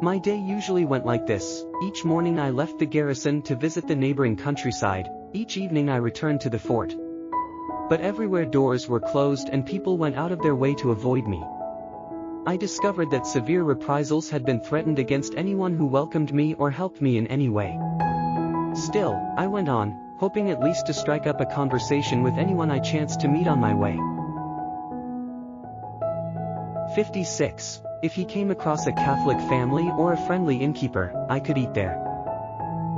My day usually went like this. Each morning I left the garrison to visit the neighboring countryside. Each evening I returned to the fort. But everywhere doors were closed and people went out of their way to avoid me. I discovered that severe reprisals had been threatened against anyone who welcomed me or helped me in any way. Still, I went on, hoping at least to strike up a conversation with anyone I chanced to meet on my way. 56. If he came across a Catholic family or a friendly innkeeper, I could eat there.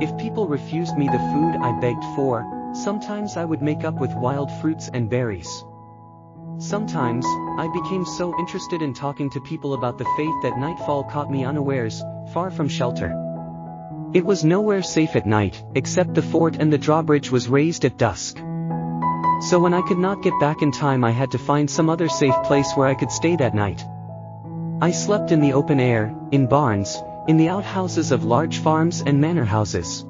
If people refused me the food I begged for, sometimes I would make up with wild fruits and berries. Sometimes, I became so interested in talking to people about the faith that nightfall caught me unawares, far from shelter. It was nowhere safe at night, except the fort, and the drawbridge was raised at dusk. So when I could not get back in time, I had to find some other safe place where I could stay that night. I slept in the open air, in barns, in the outhouses of large farms and manor houses.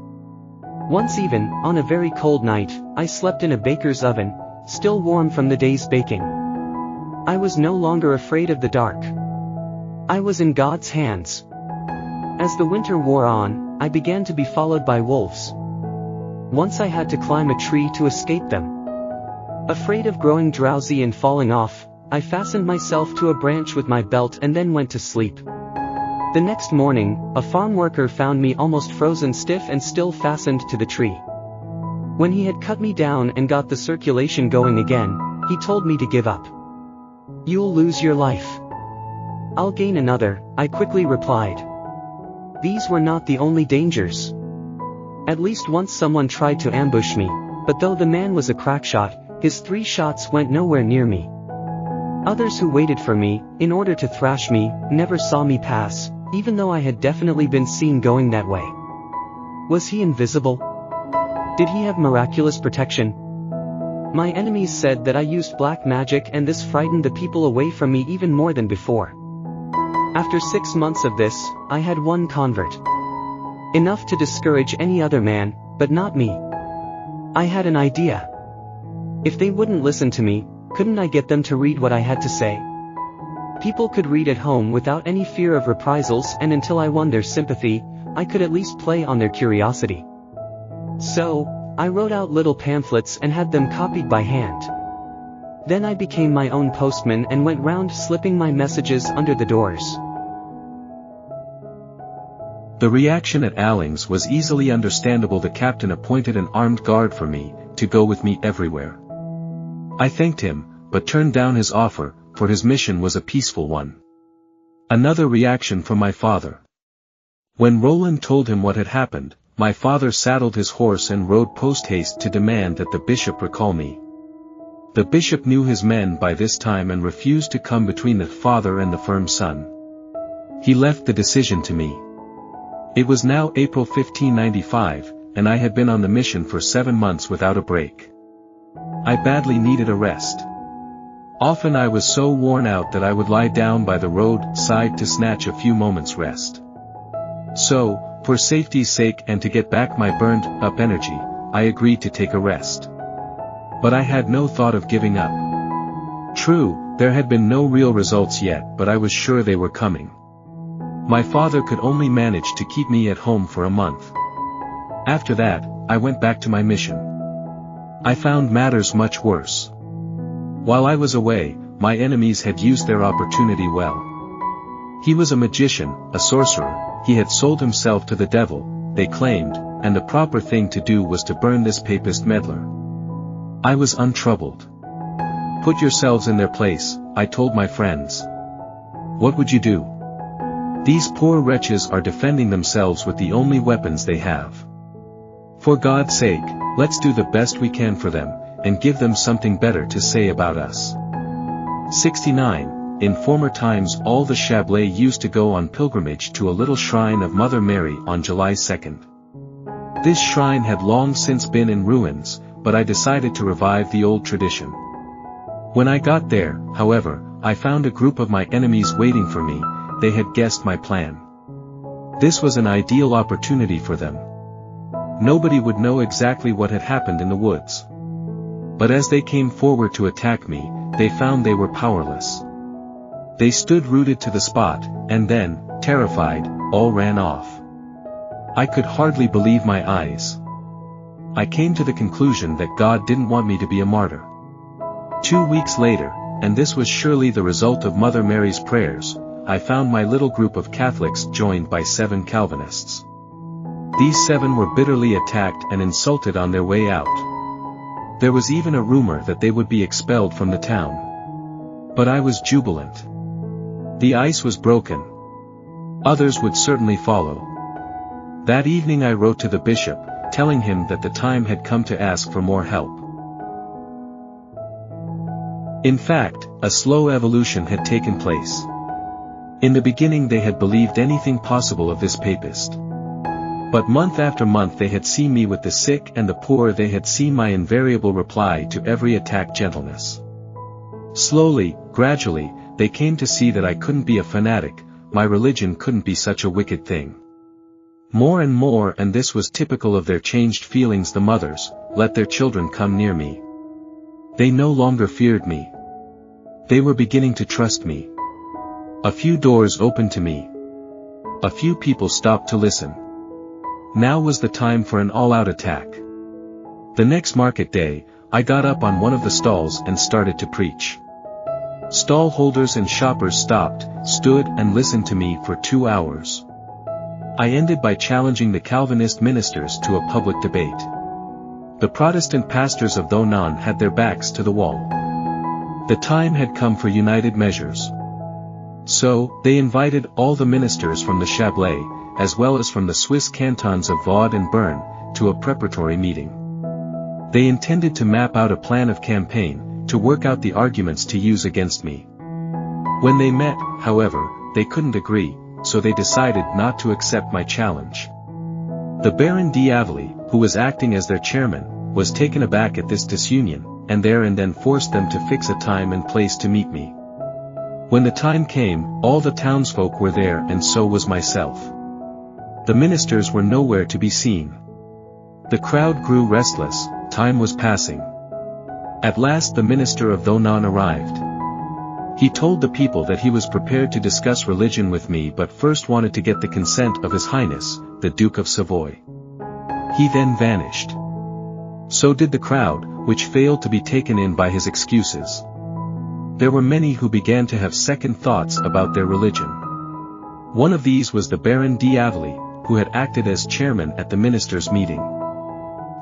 Once even, on a very cold night, I slept in a baker's oven, still warm from the day's baking. I was no longer afraid of the dark. I was in God's hands. As the winter wore on, I began to be followed by wolves. Once I had to climb a tree to escape them. Afraid of growing drowsy and falling off, I fastened myself to a branch with my belt and then went to sleep. The next morning, a farm worker found me almost frozen stiff and still fastened to the tree. When he had cut me down and got the circulation going again, he told me to give up. "You'll lose your life." "I'll gain another," I quickly replied. These were not the only dangers. At least once someone tried to ambush me, but though the man was a crackshot, his 3 shots went nowhere near me. Others who waited for me, in order to thrash me, never saw me pass, even though I had definitely been seen going that way. Was he invisible? Did he have miraculous protection? My enemies said that I used black magic, and this frightened the people away from me even more than before. After 6 months of this, I had 1 convert. Enough to discourage any other man, but not me. I had an idea. If they wouldn't listen to me, couldn't I get them to read what I had to say? People could read at home without any fear of reprisals, and until I won their sympathy, I could at least play on their curiosity. So, I wrote out little pamphlets and had them copied by hand. Then I became my own postman and went round slipping my messages under the doors. The reaction at Allings was easily understandable. The captain appointed an armed guard for me, to go with me everywhere. I thanked him, but turned down his offer, for his mission was a peaceful one. Another reaction from my father. When Roland told him what had happened, my father saddled his horse and rode post-haste to demand that the bishop recall me. The bishop knew his men by this time and refused to come between the father and the firm son. He left the decision to me. It was now April 1595, and I had been on the mission for 7 months without a break. I badly needed a rest. Often I was so worn out that I would lie down by the roadside to snatch a few moments' rest. So, for safety's sake and to get back my burned-up energy, I agreed to take a rest. But I had no thought of giving up. True, there had been no real results yet, but I was sure they were coming. My father could only manage to keep me at home for a month. After that, I went back to my mission. I found matters much worse. While I was away, my enemies had used their opportunity well. He was a magician, a sorcerer, he had sold himself to the devil, they claimed, and the proper thing to do was to burn this papist meddler. I was untroubled. Put yourselves in their place, I told my friends. What would you do? These poor wretches are defending themselves with the only weapons they have. For God's sake, let's do the best we can for them, and give them something better to say about us. 69. In former times all the Chablais used to go on pilgrimage to a little shrine of Mother Mary on July 2nd. This shrine had long since been in ruins, but I decided to revive the old tradition. When I got there, however, I found a group of my enemies waiting for me. They had guessed my plan. This was an ideal opportunity for them. Nobody would know exactly what had happened in the woods. But as they came forward to attack me, they found they were powerless. They stood rooted to the spot, and then, terrified, all ran off. I could hardly believe my eyes. I came to the conclusion that God didn't want me to be a martyr. 2 weeks later, and this was surely the result of Mother Mary's prayers, I found my little group of Catholics joined by 7 Calvinists. These 7 were bitterly attacked and insulted on their way out. There was even a rumor that they would be expelled from the town. But I was jubilant. The ice was broken. Others would certainly follow. That evening I wrote to the bishop, telling him that the time had come to ask for more help. In fact, a slow evolution had taken place. In the beginning they had believed anything possible of this papist. But month after month they had seen me with the sick and the poor, they had seen my invariable reply to every attack, gentleness. Slowly, gradually, they came to see that I couldn't be a fanatic, my religion couldn't be such a wicked thing. More and more, and this was typical of their changed feelings, the mothers let their children come near me. They no longer feared me. They were beginning to trust me. A few doors opened to me. A few people stopped to listen. Now was the time for an all-out attack. The next market day, I got up on one of the stalls and started to preach. Stall holders and shoppers stopped, stood and listened to me for 2 hours. I ended by challenging the Calvinist ministers to a public debate. The Protestant pastors of Thonan had their backs to the wall. The time had come for united measures. So, they invited all the ministers from the Chablais, as well as from the Swiss cantons of Vaud and Bern, to a preparatory meeting. They intended to map out a plan of campaign, to work out the arguments to use against me. When they met, however, they couldn't agree, so they decided not to accept my challenge. The Baron d'Avely, who was acting as their chairman, was taken aback at this disunion, and there and then forced them to fix a time and place to meet me. When the time came, all the townsfolk were there, and so was myself. The ministers were nowhere to be seen. The crowd grew restless, time was passing. At last the minister of Thonan arrived. He told the people that he was prepared to discuss religion with me, but first wanted to get the consent of His Highness, the Duke of Savoy. He then vanished. So did the crowd, which failed to be taken in by his excuses. There were many who began to have second thoughts about their religion. One of these was the Baron d'Avely, who had acted as chairman at the ministers' meeting.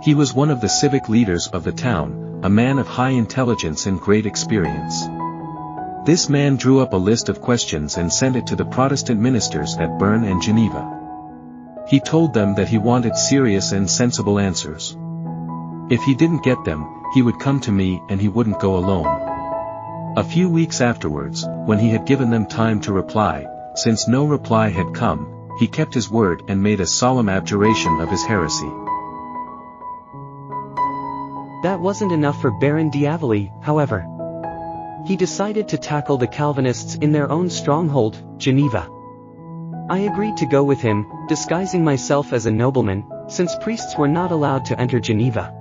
He was one of the civic leaders of the town, a man of high intelligence and great experience. This man drew up a list of questions and sent it to the Protestant ministers at Bern and Geneva. He told them that he wanted serious and sensible answers. If he didn't get them, he would come to me, and he wouldn't go alone. A few weeks afterwards, when he had given them time to reply, since no reply had come, he kept his word and made a solemn abjuration of his heresy. That wasn't enough for Baron d'Avely, however. He decided to tackle the Calvinists in their own stronghold, Geneva. I agreed to go with him, disguising myself as a nobleman, since priests were not allowed to enter Geneva.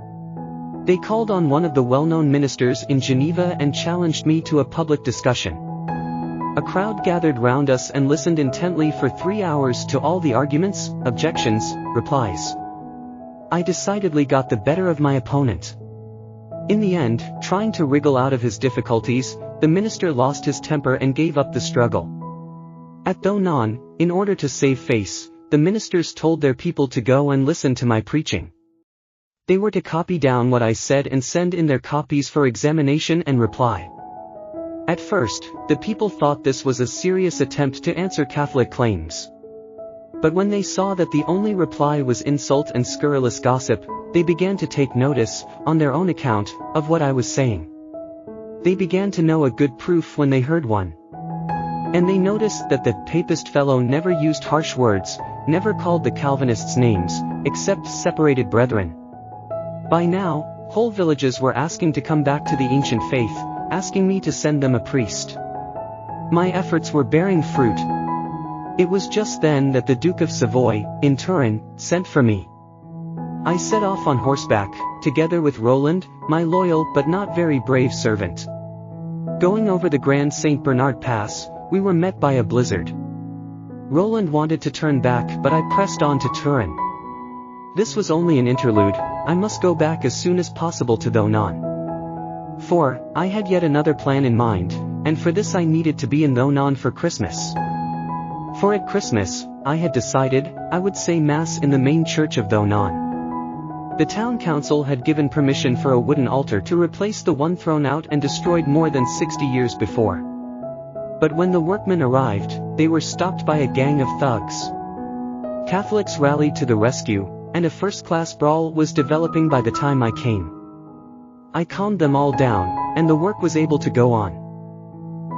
They called on one of the well-known ministers in Geneva and challenged me to a public discussion. A crowd gathered round us and listened intently for 3 hours to all the arguments, objections, replies. I decidedly got the better of my opponent. In the end, trying to wriggle out of his difficulties, the minister lost his temper and gave up the struggle. At Thonan, in order to save face, the ministers told their people to go and listen to my preaching. They were to copy down what I said and send in their copies for examination and reply. At first, the people thought this was a serious attempt to answer Catholic claims. But when they saw that the only reply was insult and scurrilous gossip, they began to take notice, on their own account, of what I was saying. They began to know a good proof when they heard one. And they noticed that the papist fellow never used harsh words, never called the Calvinists names, except separated brethren. By now, whole villages were asking to come back to the ancient faith, asking me to send them a priest. My efforts were bearing fruit. It was just then that the Duke of Savoy, in Turin, sent for me. I set off on horseback, together with Roland, my loyal but not very brave servant. Going over the Grand St. Bernard Pass, we were met by a blizzard. Roland wanted to turn back, but I pressed on to Turin. This was only an interlude. I must go back as soon as possible to Thonon. For, I had yet another plan in mind, and for this I needed to be in Thonon for Christmas. For at Christmas, I had decided, I would say Mass in the main church of Thonon. The town council had given permission for a wooden altar to replace the one thrown out and destroyed more than 60 years before. But when the workmen arrived, they were stopped by a gang of thugs. Catholics rallied to the rescue, and a first-class brawl was developing by the time I came. I calmed them all down, and the work was able to go on.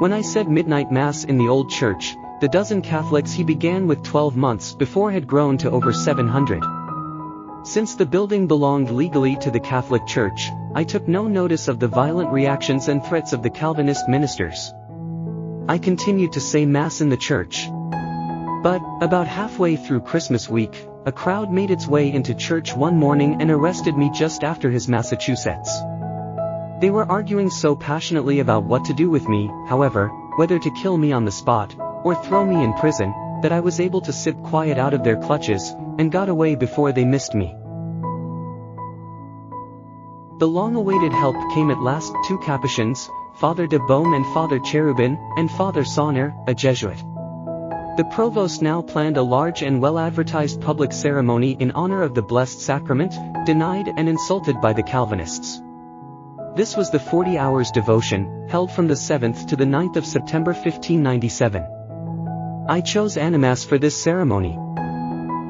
When I said midnight Mass in the old church, the dozen Catholics he began with 12 months before had grown to over 700. Since the building belonged legally to the Catholic Church, I took no notice of the violent reactions and threats of the Calvinist ministers. I continued to say Mass in the church. But, about halfway through Christmas week, a crowd made its way into church one morning and arrested me just after his Massachusetts. They were arguing so passionately about what to do with me, however, whether to kill me on the spot, or throw me in prison, that I was able to slip quiet out of their clutches, and got away before they missed me. The long-awaited help came at last. 2 Capuchins, Father de Baume and Father Cherubin, and Father Sonner, a Jesuit. The provost now planned a large and well-advertised public ceremony in honor of the Blessed Sacrament, denied and insulted by the Calvinists. This was the 40 Hours devotion, held from the 7th to the 9th of September 1597. I chose Annemasse for this ceremony.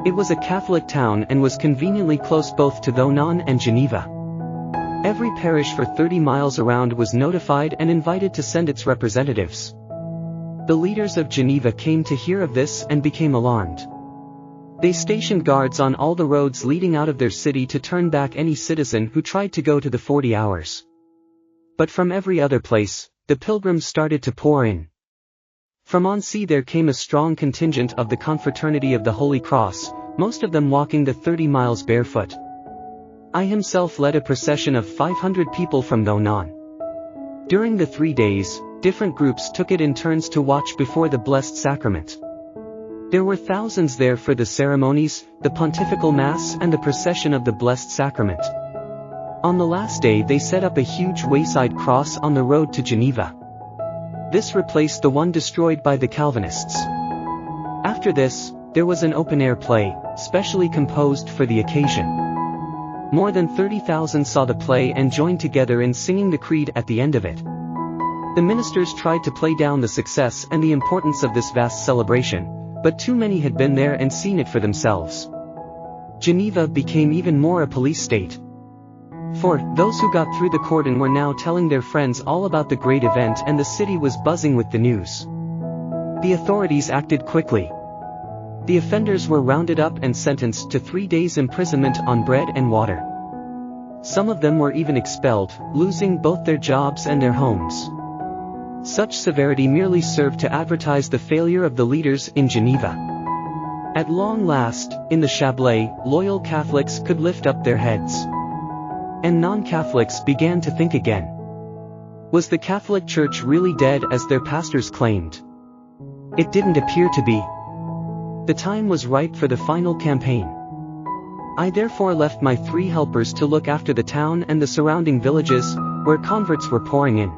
It was a Catholic town and was conveniently close both to Thonon and Geneva. Every parish for 30 miles around was notified and invited to send its representatives. The leaders of Geneva came to hear of this and became alarmed. They stationed guards on all the roads leading out of their city to turn back any citizen who tried to go to the 40 Hours. But from every other place, the pilgrims started to pour in. From Annecy there came a strong contingent of the Confraternity of the Holy Cross, most of them walking the 30 miles barefoot. I himself led a procession of 500 people from Thonon. During the 3 days, different groups took it in turns to watch before the Blessed Sacrament. There were thousands there for the ceremonies, the pontifical Mass and the procession of the Blessed Sacrament. On the last day they set up a huge wayside cross on the road to Geneva. This replaced the one destroyed by the Calvinists. After this, there was an open-air play, specially composed for the occasion. More than 30,000 saw the play and joined together in singing the creed at the end of it. The ministers tried to play down the success and the importance of this vast celebration, but too many had been there and seen it for themselves. Geneva became even more a police state. For, those who got through the cordon were now telling their friends all about the great event and the city was buzzing with the news. The authorities acted quickly. The offenders were rounded up and sentenced to 3 days' imprisonment on bread and water. Some of them were even expelled, losing both their jobs and their homes. Such severity merely served to advertise the failure of the leaders in Geneva. At long last, in the Chablais, loyal Catholics could lift up their heads. And non-Catholics began to think again. Was the Catholic Church really dead as their pastors claimed? It didn't appear to be. The time was ripe for the final campaign. I therefore left my 3 helpers to look after the town and the surrounding villages, where converts were pouring in.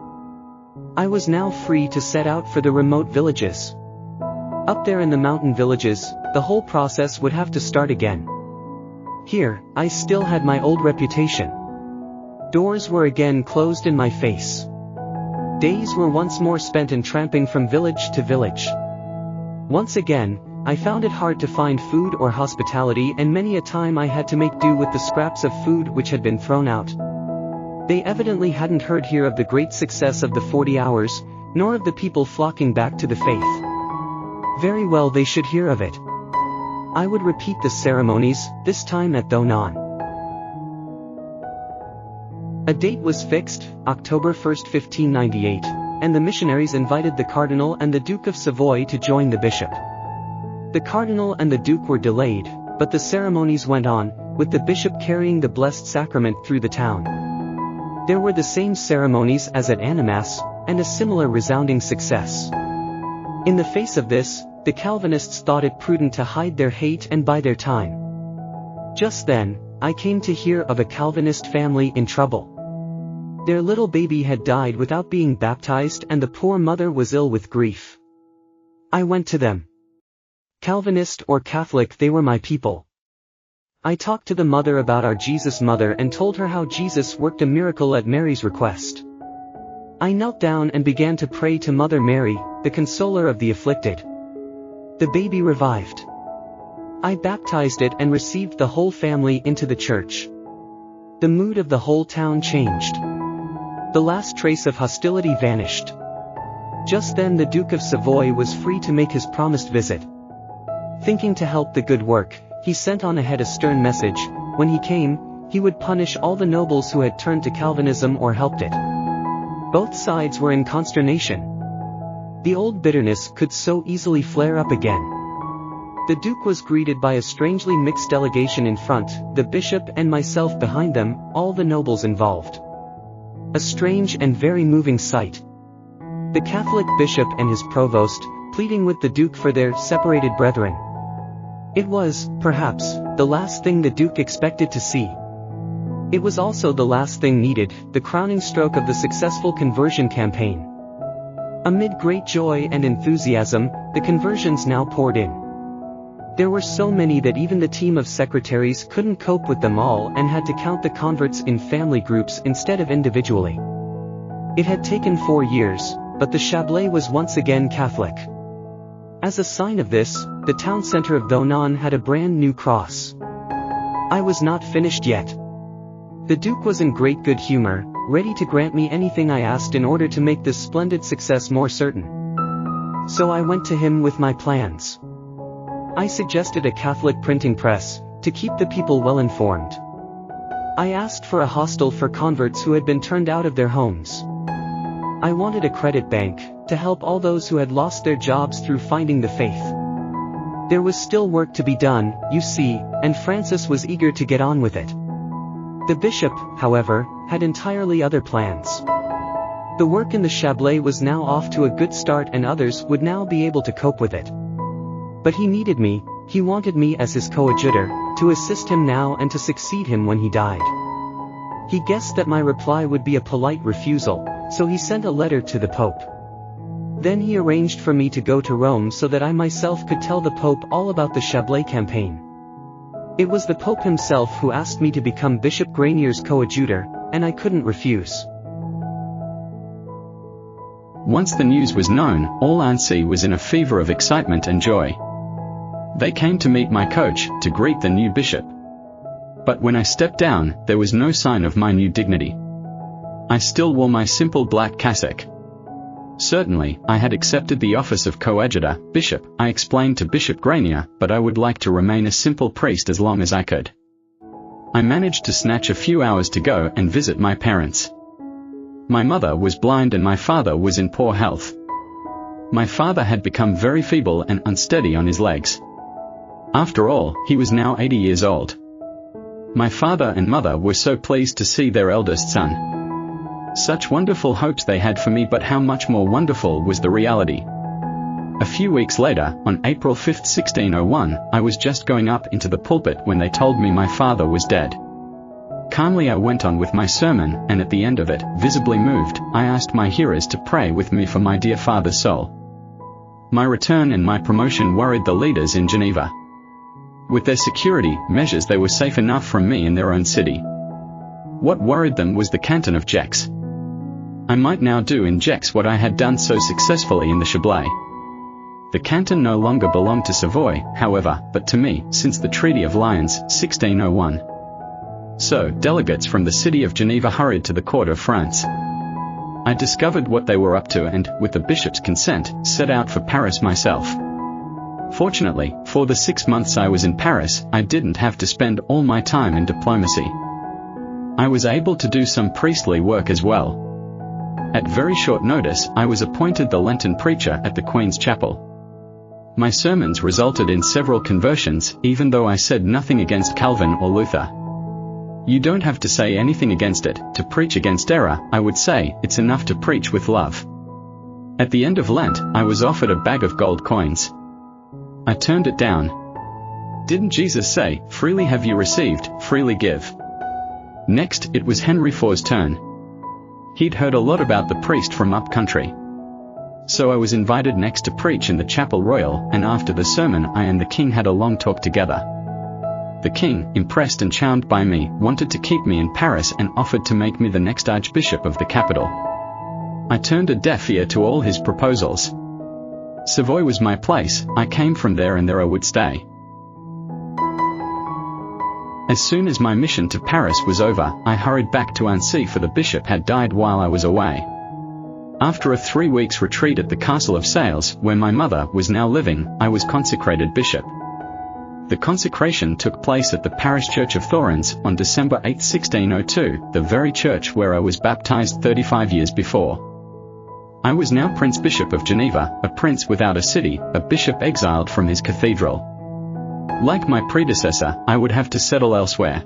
I was now free to set out for the remote villages. Up there in the mountain villages, the whole process would have to start again. Here, I still had my old reputation. Doors were again closed in my face. Days were once more spent in tramping from village to village. Once again, I found it hard to find food or hospitality, and many a time I had to make do with the scraps of food which had been thrown out. They evidently hadn't heard here of the great success of the 40 Hours, nor of the people flocking back to the faith. Very well, they should hear of it. I would repeat the ceremonies, this time at Thonon. A date was fixed, October 1, 1598, and the missionaries invited the Cardinal and the Duke of Savoy to join the bishop. The Cardinal and the Duke were delayed, but the ceremonies went on, with the bishop carrying the Blessed Sacrament through the town. There were the same ceremonies as at Annemasse, and a similar resounding success. In the face of this, the Calvinists thought it prudent to hide their hate and bide their time. Just then, I came to hear of a Calvinist family in trouble. Their little baby had died without being baptized and the poor mother was ill with grief. I went to them. Calvinist or Catholic, they were my people. I talked to the mother about our Jesus Mother and told her how Jesus worked a miracle at Mary's request. I knelt down and began to pray to Mother Mary, the consoler of the afflicted. The baby revived. I baptized it and received the whole family into the church. The mood of the whole town changed. The last trace of hostility vanished. Just then the Duke of Savoy was free to make his promised visit. Thinking to help the good work, he sent on ahead a stern message. When he came, he would punish all the nobles who had turned to Calvinism or helped it. Both sides were in consternation. The old bitterness could so easily flare up again. The Duke was greeted by a strangely mixed delegation in front, the bishop and myself behind them, all the nobles involved. A strange and very moving sight. The Catholic bishop and his provost, pleading with the Duke for their separated brethren. It was, perhaps, the last thing the Duke expected to see. It was also the last thing needed, the crowning stroke of the successful conversion campaign. Amid great joy and enthusiasm, the conversions now poured in. There were so many that even the team of secretaries couldn't cope with them all and had to count the converts in family groups instead of individually. It had taken 4 years, but the Chablais was once again Catholic. As a sign of this, the town center of Thonon had a brand new cross. I was not finished yet. The Duke was in great good humor, ready to grant me anything I asked in order to make this splendid success more certain. So I went to him with my plans. I suggested a Catholic printing press, to keep the people well informed. I asked for a hostel for converts who had been turned out of their homes. I wanted a credit bank, to help all those who had lost their jobs through finding the faith. There was still work to be done, you see, and Francis was eager to get on with it. The bishop, however, had entirely other plans. The work in the Chablais was now off to a good start and others would now be able to cope with it. But he needed me, he wanted me as his coadjutor, to assist him now and to succeed him when he died. He guessed that my reply would be a polite refusal, so he sent a letter to the Pope. Then he arranged for me to go to Rome so that I myself could tell the Pope all about the Chablais campaign. It was the Pope himself who asked me to become Bishop Granier's coadjutor, and I couldn't refuse. Once the news was known, all Annecy was in a fever of excitement and joy. They came to meet my coach, to greet the new bishop. But when I stepped down, there was no sign of my new dignity. I still wore my simple black cassock. Certainly, I had accepted the office of coadjutor, bishop, I explained to Bishop Granier, but I would like to remain a simple priest as long as I could. I managed to snatch a few hours to go and visit my parents. My mother was blind and my father was in poor health. My father had become very feeble and unsteady on his legs. After all, he was now 80 years old. My father and mother were so pleased to see their eldest son. Such wonderful hopes they had for me, but how much more wonderful was the reality. A few weeks later, on April 5, 1601, I was just going up into the pulpit when they told me my father was dead. Calmly I went on with my sermon, and at the end of it, visibly moved, I asked my hearers to pray with me for my dear father's soul. My return and my promotion worried the leaders in Geneva. With their security measures they were safe enough from me in their own city. What worried them was the canton of Gex. I might now do in Gex what I had done so successfully in the Chablais. The canton no longer belonged to Savoy, however, but to me, since the Treaty of Lyons, 1601. So, delegates from the city of Geneva hurried to the court of France. I discovered what they were up to and, with the bishop's consent, set out for Paris myself. Fortunately, for the 6 months I was in Paris, I didn't have to spend all my time in diplomacy. I was able to do some priestly work as well. At very short notice, I was appointed the Lenten preacher at the Queen's Chapel. My sermons resulted in several conversions, even though I said nothing against Calvin or Luther. You don't have to say anything against it, to preach against error, I would say, it's enough to preach with love. At the end of Lent, I was offered a bag of gold coins. I turned it down. Didn't Jesus say, "Freely have you received, freely give"? Next, it was Henry IV's turn. He'd heard a lot about the priest from up country. So I was invited next to preach in the Chapel Royal, and after the sermon I and the king had a long talk together. The king, impressed and charmed by me, wanted to keep me in Paris and offered to make me the next archbishop of the capital. I turned a deaf ear to all his proposals. Savoy was my place, I came from there and there I would stay. As soon as my mission to Paris was over, I hurried back to Annecy, for the bishop had died while I was away. After a 3 weeks retreat at the Castle of Sales, where my mother was now living, I was consecrated bishop. The consecration took place at the parish church of Thorens on December 8, 1602, the very church where I was baptized 35 years before. I was now Prince Bishop of Geneva, a prince without a city, a bishop exiled from his cathedral. Like my predecessor, I would have to settle elsewhere.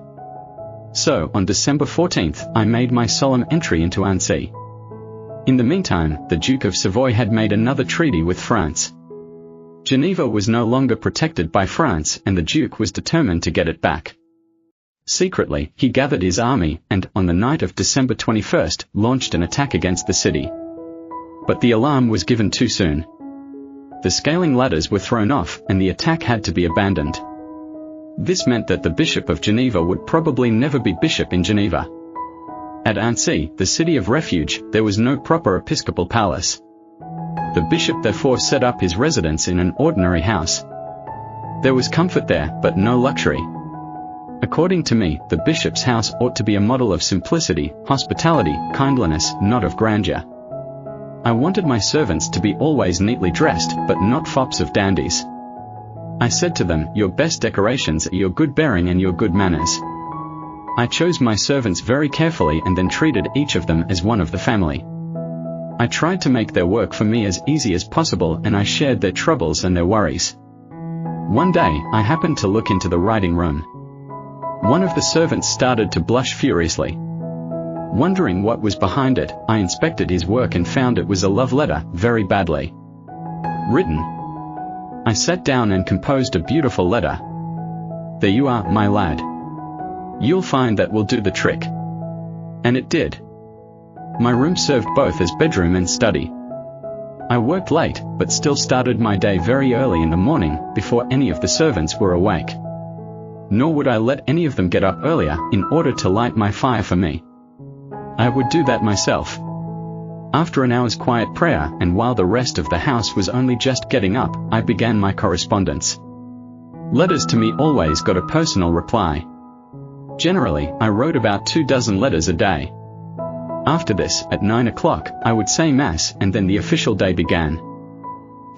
So, on December 14th, I made my solemn entry into Annecy. In the meantime, the Duke of Savoy had made another treaty with France. Geneva was no longer protected by France, and the Duke was determined to get it back. Secretly, he gathered his army, and, on the night of December 21st, launched an attack against the city. But the alarm was given too soon. The scaling ladders were thrown off, and the attack had to be abandoned. This meant that the Bishop of Geneva would probably never be bishop in Geneva. At Annecy, the city of refuge, there was no proper episcopal palace. The bishop therefore set up his residence in an ordinary house. There was comfort there, but no luxury. According to me, the bishop's house ought to be a model of simplicity, hospitality, kindliness, not of grandeur. I wanted my servants to be always neatly dressed, but not fops of dandies. I said to them, "Your best decorations are your good bearing and your good manners." I chose my servants very carefully and then treated each of them as one of the family. I tried to make their work for me as easy as possible, and I shared their troubles and their worries. One day, I happened to look into the writing room. One of the servants started to blush furiously. Wondering what was behind it, I inspected his work and found it was a love letter, very badly written. I sat down and composed a beautiful letter. "There you are, my lad. You'll find that will do the trick." And it did. My room served both as bedroom and study. I worked late, but still started my day very early in the morning, before any of the servants were awake. Nor would I let any of them get up earlier, in order to light my fire for me. I would do that myself. After an hour's quiet prayer, and while the rest of the house was only just getting up, I began my correspondence. Letters to me always got a personal reply. Generally, I wrote about 24 letters a day. After this, at 9 o'clock, I would say Mass, and then the official day began.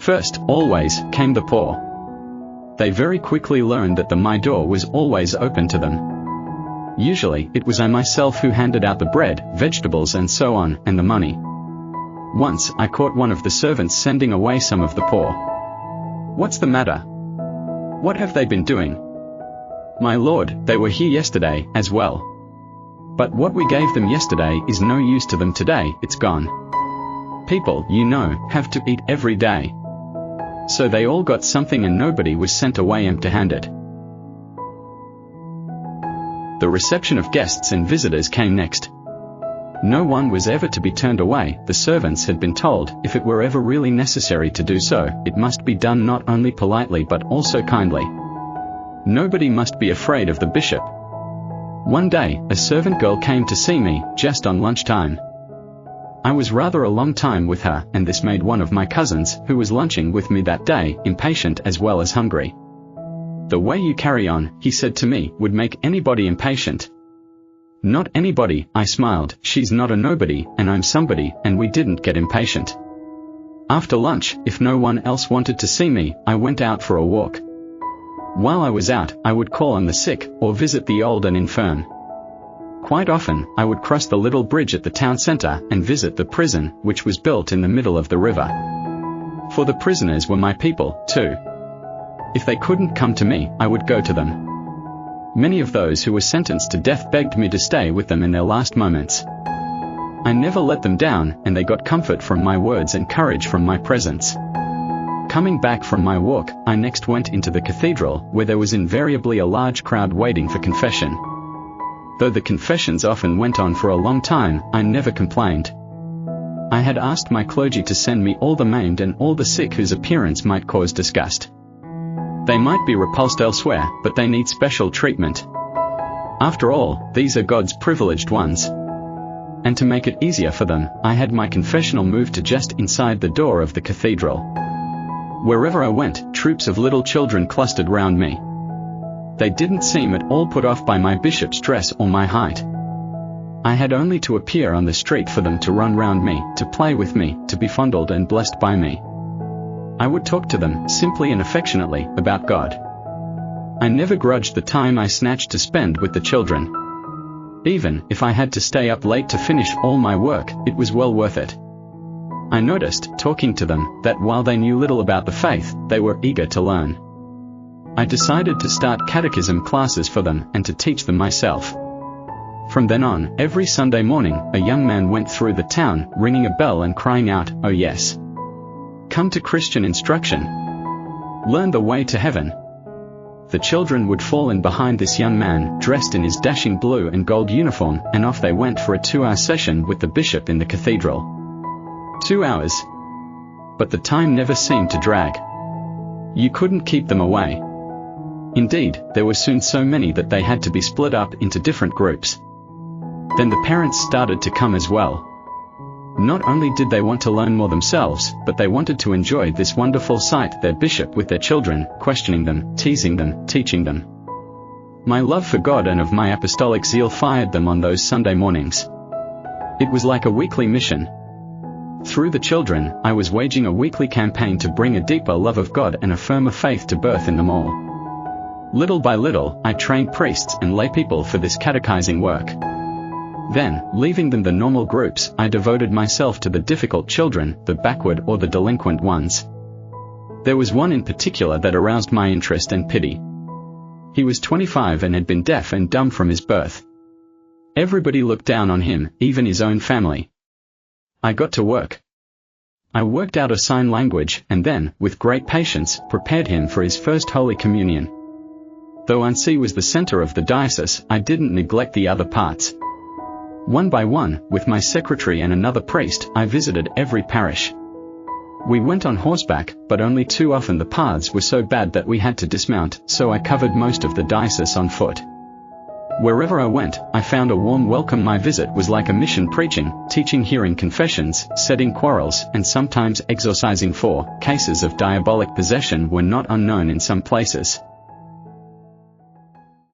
First, always, came the poor. They very quickly learned that my door was always open to them. Usually, it was I myself who handed out the bread, vegetables and so on, and the money. Once, I caught one of the servants sending away some of the poor. "What's the matter? What have they been doing?" "My lord, they were here yesterday, as well. But what we gave them yesterday is no use to them today, it's gone. People, you know, have to eat every day. So they all got something and nobody was sent away empty-handed." The reception of guests and visitors came next. No one was ever to be turned away. The servants had been told, if it were ever really necessary to do so, it must be done not only politely but also kindly. Nobody must be afraid of the bishop. One day, a servant girl came to see me, just on lunchtime. I was rather a long time with her, and this made one of my cousins, who was lunching with me that day, impatient as well as hungry. "The way you carry on," he said to me, "would make anybody impatient." "Not anybody," I smiled, "she's not a nobody, and I'm somebody, and we didn't get impatient." After lunch, if no one else wanted to see me, I went out for a walk. While I was out, I would call on the sick, or visit the old and infirm. Quite often, I would cross the little bridge at the town center, and visit the prison, which was built in the middle of the river. For the prisoners were my people, too. If they couldn't come to me, I would go to them. Many of those who were sentenced to death begged me to stay with them in their last moments. I never let them down, and they got comfort from my words and courage from my presence. Coming back from my walk, I next went into the cathedral, where there was invariably a large crowd waiting for confession. Though the confessions often went on for a long time, I never complained. I had asked my clergy to send me all the maimed and all the sick whose appearance might cause disgust. They might be repulsed elsewhere, but they need special treatment. After all, these are God's privileged ones. And to make it easier for them, I had my confessional moved to just inside the door of the cathedral. Wherever I went, troops of little children clustered round me. They didn't seem at all put off by my bishop's dress or my height. I had only to appear on the street for them to run round me, to play with me, to be fondled and blessed by me. I would talk to them, simply and affectionately, about God. I never grudged the time I snatched to spend with the children. Even if I had to stay up late to finish all my work, it was well worth it. I noticed, talking to them, that while they knew little about the faith, they were eager to learn. I decided to start catechism classes for them and to teach them myself. From then on, every Sunday morning, a young man went through the town, ringing a bell and crying out, "Oh yes! Come to Christian instruction! Learn the way to heaven!" The children would fall in behind this young man, dressed in his dashing blue and gold uniform, and off they went for a 2-hour session with the bishop in the cathedral. 2 hours. But the time never seemed to drag. You couldn't keep them away. Indeed, there were soon so many that they had to be split up into different groups. Then the parents started to come as well. Not only did they want to learn more themselves, but they wanted to enjoy this wonderful sight, their bishop with their children, questioning them, teasing them, teaching them. My love for God and of my apostolic zeal fired them on those Sunday mornings. It was like a weekly mission. Through the children, I was waging a weekly campaign to bring a deeper love of God and a firmer faith to birth in them all. Little by little, I trained priests and lay people for this catechizing work. Then, leaving them the normal groups, I devoted myself to the difficult children, the backward or the delinquent ones. There was one in particular that aroused my interest and pity. He was 25 and had been deaf and dumb from his birth. Everybody looked down on him, even his own family. I got to work. I worked out a sign language, and then, with great patience, prepared him for his first Holy Communion. Though Ansi was the center of the diocese, I didn't neglect the other parts. One by one, with my secretary and another priest, I visited every parish. We went on horseback, but only too often the paths were so bad that we had to dismount, so I covered most of the diocese on foot. Wherever I went, I found a warm welcome. My visit was like a mission, preaching, teaching, hearing confessions, setting quarrels, and sometimes exorcising, for cases of diabolic possession were not unknown in some places.